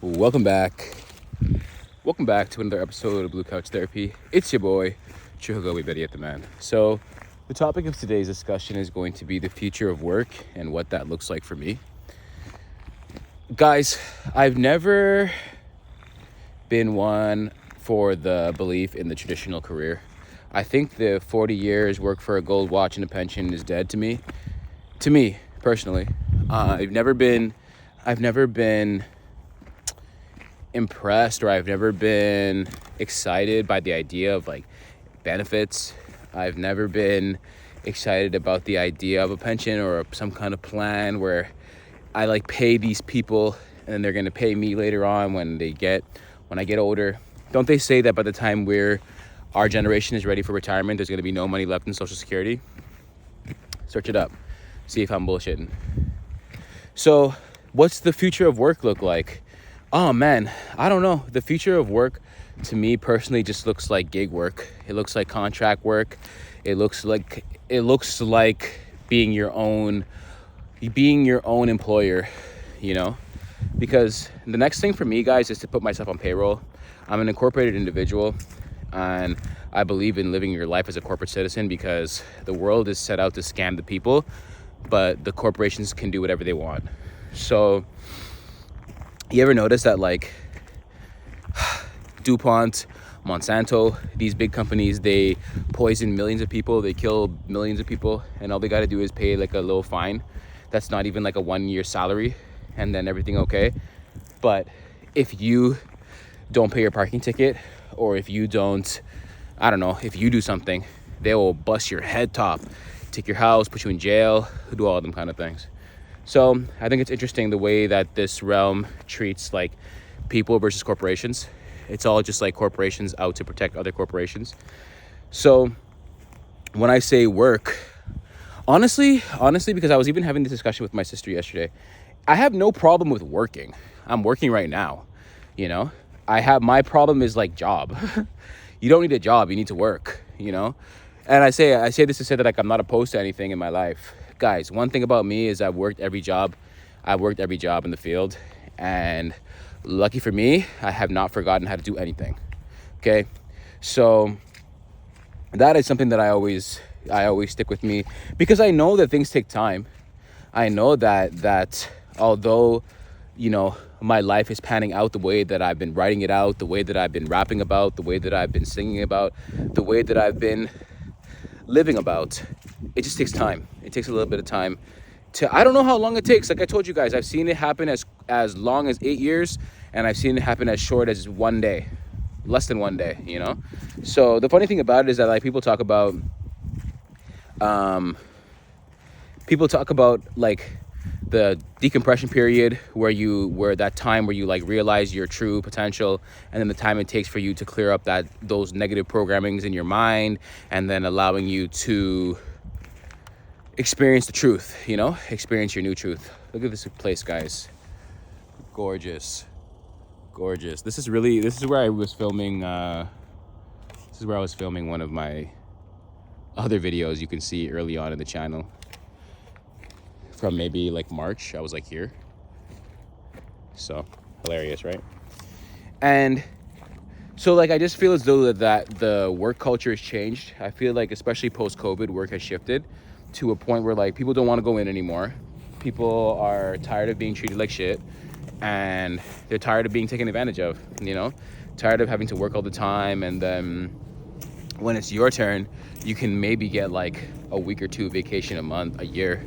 Welcome back. Welcome back to another episode of Blue Couch Therapy. It's your boy, Chihuahua Betty at the Man. So, the topic of today's discussion is going to be the future of work and what that looks like for me. Guys, I've never been one for the belief in the traditional career. I think the 40 years work for a gold watch and a pension is dead to me. To me, personally. I've never been impressed, or I've never been excited by the idea of like benefits. I've never been excited about the idea of a pension or some kind of plan where I like pay these people and they're gonna pay me later on when I get older. Don't they say that by the time our generation is ready for retirement, there's gonna be no money left in Social Security? Search it up, see if I'm bullshitting. So what's the future of work look like? Oh man, I don't know. The future of work to me personally just looks like gig work. It looks like contract work. It looks like being your own employer, you know? Because the next thing for me, guys, is to put myself on payroll. I'm an incorporated individual, and I believe in living your life as a corporate citizen because the world is set out to scam the people, but the corporations can do whatever they want. So you ever notice that like DuPont, Monsanto, these big companies, they poison millions of people, they kill millions of people, and all they got to do is pay like a little fine that's not even like a 1-year salary, and then everything okay. But if you don't pay your parking ticket, or if you don't, I don't know, if you do something, they will bust your head top, take your house, put you in jail, do all of them kind of things. So I think it's interesting the way that this realm treats like people versus corporations. It's all just like corporations out to protect other corporations. So when I say work, honestly, because I was even having this discussion with my sister yesterday, I have no problem with working. I'm working right now, you know? My problem is like job. You don't need a job, you need to work, you know? And I say this to say that like I'm not opposed to anything in my life. Guys, one thing about me is I've worked every job in the field, and lucky for me, I have not forgotten how to do anything. Okay? So that is something that I always stick with me, because I know that things take time. I know that although, you know, my life is panning out the way that I've been writing it out, the way that I've been rapping about, the way that I've been singing about, the way that I've been living about, it just takes time. It takes a little bit of time I don't know how long it takes. Like I told you guys, I've seen it happen as long as 8 years, and I've seen it happen as short as 1 day, less than 1 day, you know? So the funny thing about it is that like people talk about like the decompression period where that time where you like realize your true potential, and then the time it takes for you to clear up those negative programmings in your mind, and then allowing you to experience the truth, you know, experience your new truth. Look at this place, guys. Gorgeous. This is where I was filming one of my other videos you can see early on in the channel. From maybe like March, I was like here. So hilarious, right? And so like I just feel as though that the work culture has changed. I feel like especially post-COVID, work has shifted to a point where like people don't want to go in anymore. People are tired of being treated like shit, and they're tired of being taken advantage of, you know, tired of having to work all the time, and then when it's your turn, you can maybe get like a week or two vacation a month, a year.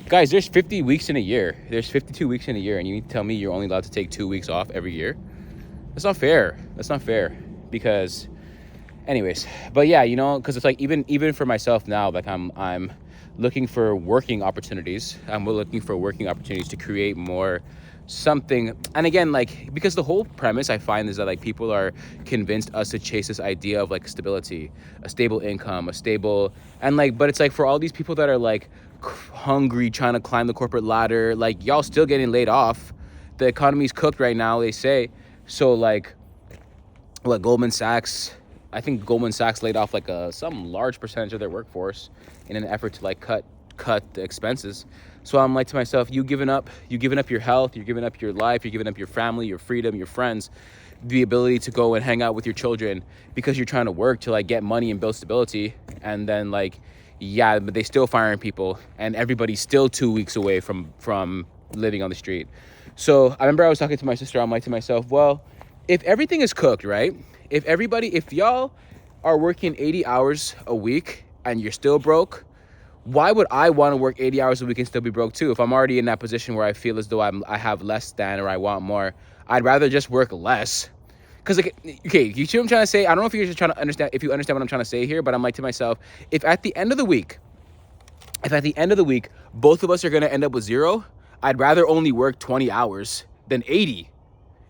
Guys, there's 50 weeks in a year. There's 52 weeks in a year, and you need to tell me you're only allowed to take 2 weeks off every year? That's not fair. Because anyways, but yeah, you know, because it's like even for myself now, like I'm looking for working opportunities. I'm looking for working opportunities to create more something. And again, like, because the whole premise I find is that like people are convinced us to chase this idea of like stability, a stable income, and like, but it's like for all these people that are like hungry, trying to climb the corporate ladder, like y'all still getting laid off. The economy's cooked right now, they say. So like what I think Goldman Sachs laid off like some large percentage of their workforce in an effort to like cut the expenses. So I'm like to myself, you giving up your health, you're giving up your life, you're giving up your family, your freedom, your friends, the ability to go and hang out with your children because you're trying to work to like get money and build stability. And then like, yeah, but they still firing people, and everybody's still 2 weeks away from living on the street. So I remember I was talking to my sister. I'm like to myself, well, if everything is cooked, right? If y'all are working 80 hours a week and you're still broke, why would I want to work 80 hours a week and still be broke too? If I'm already in that position where I feel as though I have less than, or I want more, I'd rather just work less. Because, like, okay, you see what I'm trying to say? I don't know if you're just trying to understand, if you understand what I'm trying to say here, but I'm like to myself, if at the end of the week, both of us are going to end up with zero, I'd rather only work 20 hours than 80.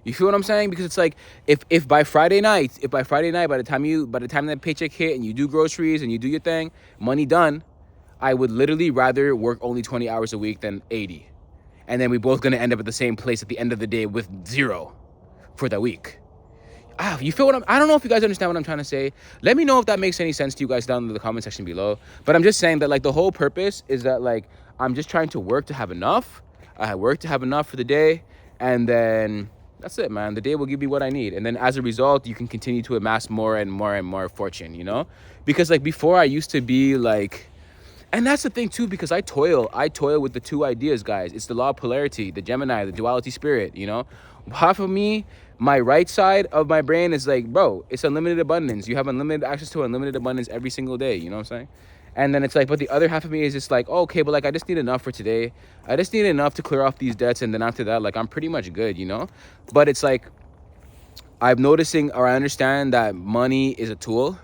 You feel what I'm saying? Because it's like, if by Friday night, by the time that paycheck hit and you do groceries and you do your thing, money done, I would literally rather work only 20 hours a week than 80. And then we both going to end up at the same place at the end of the day with zero for the week. You feel I don't know if you guys understand what I'm trying to say. Let me know if that makes any sense to you guys down in the comment section below. But I'm just saying that like the whole purpose is that like I'm just trying to work to have enough. I work to have enough for the day, and then that's it, man. The day will give me what I need, and then as a result, you can continue to amass more and more and more fortune. You know, because like before I used to be like. And that's the thing too, because I toil with the two ideas, guys. It's the law of polarity, the Gemini, the duality spirit, you know? Half of me, my right side of my brain is like, bro, it's unlimited abundance. You have unlimited access to unlimited abundance every single day, you know what I'm saying? And then it's like, but the other half of me is just like, oh, okay, but like I just need enough for today. I just need enough to clear off these debts, and then after that, like I'm pretty much good, you know? But it's like, I'm noticing, or I understand that money is a tool.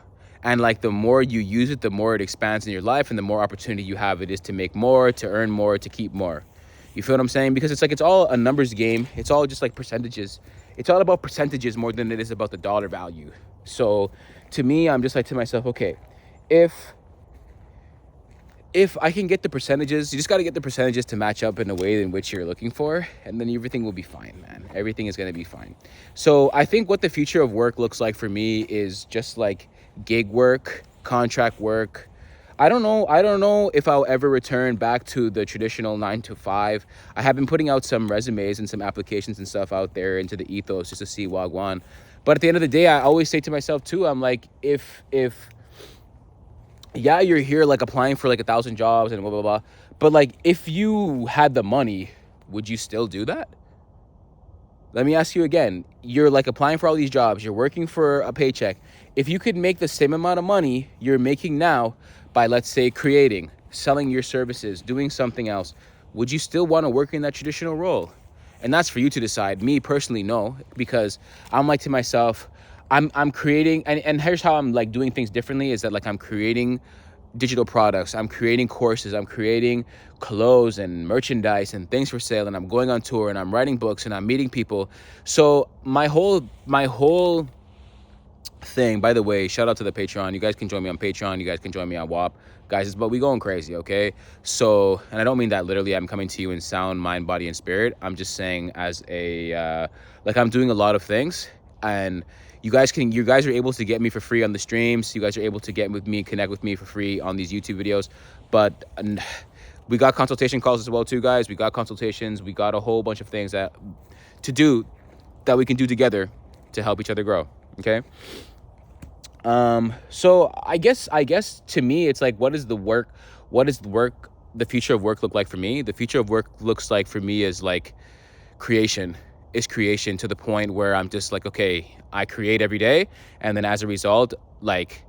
And like the more you use it, the more it expands in your life, and the more opportunity you have it is to make more, to earn more, to keep more. You feel what I'm saying? Because it's like, it's all a numbers game. It's all just like percentages. It's all about percentages more than it is about the dollar value. So to me, I'm just like to myself, okay, if I can get the percentages, you just got to get the percentages to match up in a way in which you're looking for, and then everything will be fine, man. Everything is going to be fine. So I think what the future of work looks like for me is just like gig work, contract work. I don't know if I'll ever return back to the traditional 9 to 5. I have been putting out some resumes and some applications and stuff out there into the ethos just to see Wagwan. But at the end of the day, I always say to myself too, I'm like, if yeah, you're here like applying for like 1,000 jobs and blah, blah, blah. But like, if you had the money, would you still do that? Let me ask you again. You're like applying for all these jobs. You're working for a paycheck. If you could make the same amount of money you're making now by, let's say, creating, selling your services, doing something else, would you still want to work in that traditional role? And that's for you to decide. Me personally, no, because I'm like to myself, I'm creating, and here's how I'm like doing things differently is that like I'm creating digital products, I'm creating courses, I'm creating clothes and merchandise and things for sale, and I'm going on tour and I'm writing books and I'm meeting people. So my whole thing, by the way, shout out to the Patreon. You guys can join me on Patreon. You guys can join me on WAP. Guys, but we going crazy, okay? So, and I don't mean that literally. I'm coming to you in sound, mind, body, and spirit. I'm just saying as a, like I'm doing a lot of things, and you guys are able to get me for free on the streams. You guys are able to get with me, connect with me for free on these YouTube videos. But we got consultation calls as well too, guys. We got consultations. We got a whole bunch of things that we can do together to help each other grow, okay? So I guess to me, it's like, what is the future of work look like for me? The future of work looks like for me is like creation to the point where I'm just like, okay, I create every day. And then as a result, like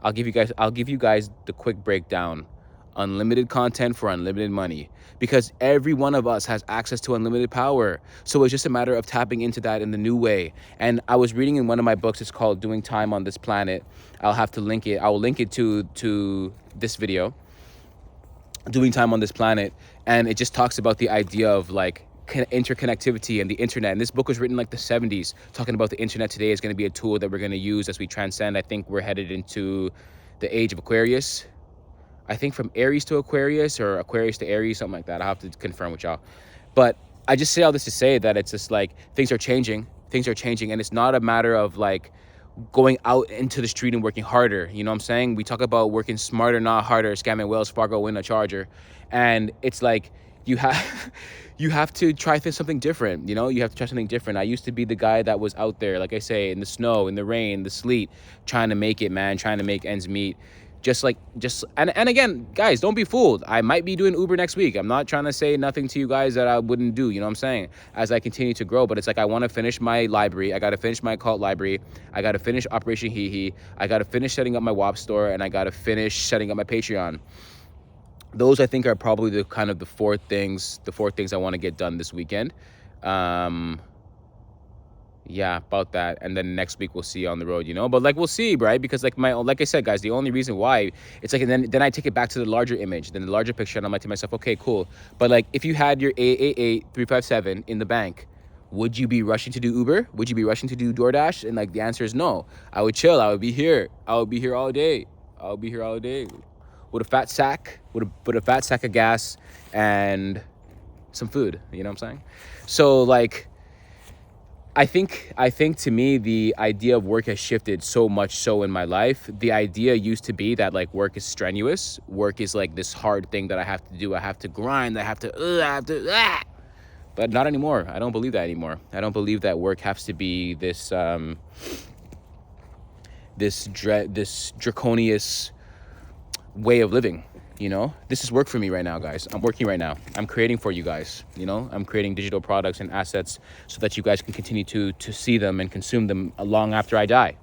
I'll give you guys the quick breakdown. Unlimited content for unlimited money, because every one of us has access to unlimited power. So it's just a matter of tapping into that in the new way. And I was reading in one of my books, it's called Doing Time on This Planet. I will link it to this video, Doing Time on This Planet. And it just talks about the idea of like interconnectivity and the internet. And this book was written like the 70s, talking about the internet today is going to be a tool that we're going to use as we transcend. I think we're headed into the age of Aquarius. I think from Aries to Aquarius, or Aquarius to Aries, something like that. I'll have to confirm with y'all. But I just say all this to say that it's just like things are changing, and it's not a matter of like going out into the street and working harder. You know what I'm saying? We talk about working smarter, not harder, scamming Wells Fargo, win a charger. And it's like, you have you have to try something different. You know, you have to try something different. I used to be the guy that was out there, like I say, in the snow, in the rain, the sleet, trying to make it, man, trying to make ends meet. And again, guys, don't be fooled. I might be doing Uber next week. I'm not trying to say nothing to you guys that I wouldn't do, you know what I'm saying, as I continue to grow. But it's like, I want to finish my library. I got to finish my cult library. I got to finish Operation Hee Hee. I got to finish setting up my WAP store, and I got to finish setting up my Patreon. Those, I think, are probably the kind of the four things I want to get done this weekend. Yeah, about that. And then next week we'll see on the road, you know. But like, we'll see, right? Because like I said, guys, the only reason why it's like, and then I take it back to the larger image, then the larger picture, and I'm like to myself, okay, cool. But like, if you had your 888-357 in the bank, would you be rushing to do Uber? Would you be rushing to do DoorDash? And like, the answer is no. I would chill. I would be here. I would be here all day. I would be here all day with a fat sack, with a fat sack of gas and some food. You know what I'm saying? So like, I think to me, the idea of work has shifted so much so in my life. The idea used to be that like, work is strenuous. Work is like this hard thing that I have to do. I have to grind. I have to. But not anymore. I don't believe that anymore. I don't believe that work has to be this draconious way of living. You know, this is work for me right now, guys. I'm working right now. I'm creating for you guys. You know, I'm creating digital products and assets so that you guys can continue to see them and consume them long after I die.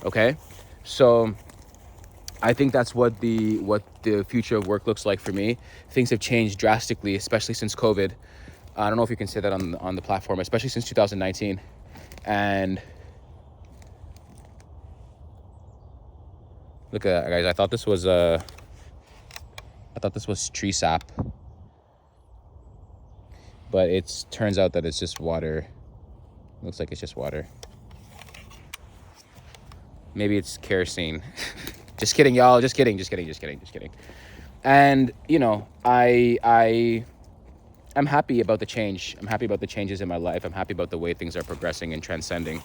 Okay, so I think that's what the future of work looks like for me. Things have changed drastically, especially since COVID. I don't know if you can say that on the platform, especially since 2019. And look at that, guys. I thought this was tree sap, but it turns out that it's just water. Looks like it's just water. Maybe it's kerosene. Just kidding, y'all. Just kidding. And you know, I'm happy about the change. I'm happy about the changes in my life. I'm happy about the way things are progressing and transcending.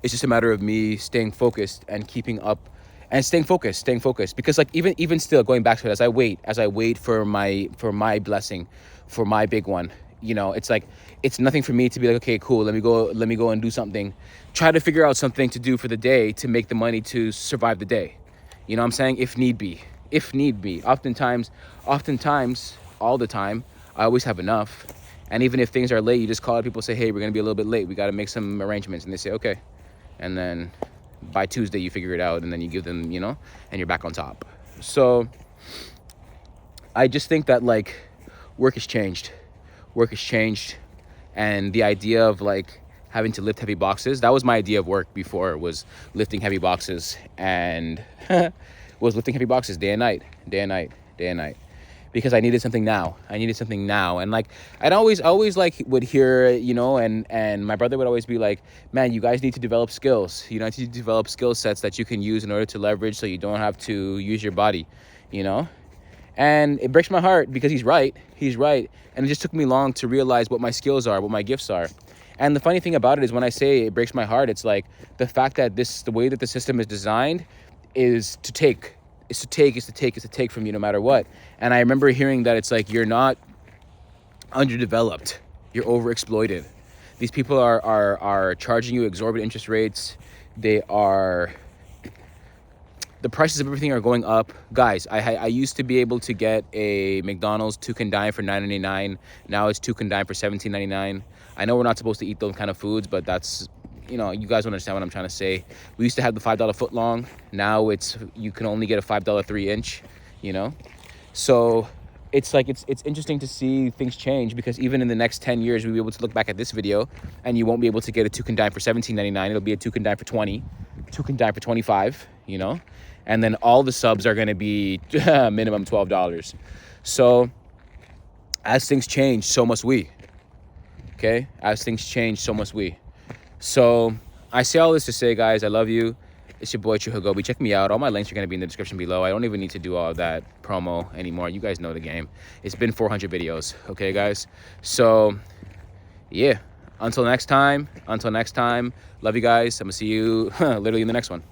It's just a matter of me staying focused and keeping up. And staying focused, because like, even still, going back to it, as I wait for my blessing, for my big one, you know, it's like, it's nothing for me to be like, okay, cool, let me go and do something, try to figure out something to do for the day to make the money to survive the day. You know what I'm saying? If need be, oftentimes, all the time, I always have enough. And even if things are late, you just call up people, say, hey, we're gonna be a little bit late, we got to make some arrangements, and they say, okay. And then by Tuesday you figure it out, and then you give them, you know, and you're back on top. So I just think that like, work has changed, and the idea of like having to lift heavy boxes, that was my idea of work before, was lifting heavy boxes, and was lifting heavy boxes day and night, because I needed something now. And like, I'd always like would hear, you know, and my brother would always be like, man, you guys need to develop skills. You know, need to develop skill sets that you can use in order to leverage, so you don't have to use your body, you know. And it breaks my heart, because he's right. And it just took me long to realize what my skills are, what my gifts are. And the funny thing about it is, when I say it breaks my heart, it's like the fact that the way that the system is designed is to take from you no matter what. And I remember hearing that it's like, you're not underdeveloped, you're overexploited. These people are charging you exorbitant interest rates. The prices of everything are going up. Guys, I used to be able to get a McDonald's 2 can dine for $9.99. Now it's 2 can dine for $17.99. I know we're not supposed to eat those kind of foods, but that's, you know, you guys understand what I'm trying to say. We used to have the $5 footlong. Now you can only get a $5 3-inch, you know? So it's like, it's interesting to see things change, because even in the next 10 years, we'll be able to look back at this video and you won't be able to get a 2 can dine for $17.99. It'll be a 2 can dine for $20, 2 can dine for $25, you know? And then all the subs are going to be minimum $12. So as things change, so must we. Okay? As things change, so must we. So I say all this to say, guys, I love you. It's your boy Chuhagobi. Check me out. All my links are going to be in the description below. I don't even need to do all of that promo anymore. You guys know the game. It's been 400 videos. Okay, guys? So, yeah. Until next time, love you guys. I'm gonna see you literally in the next one.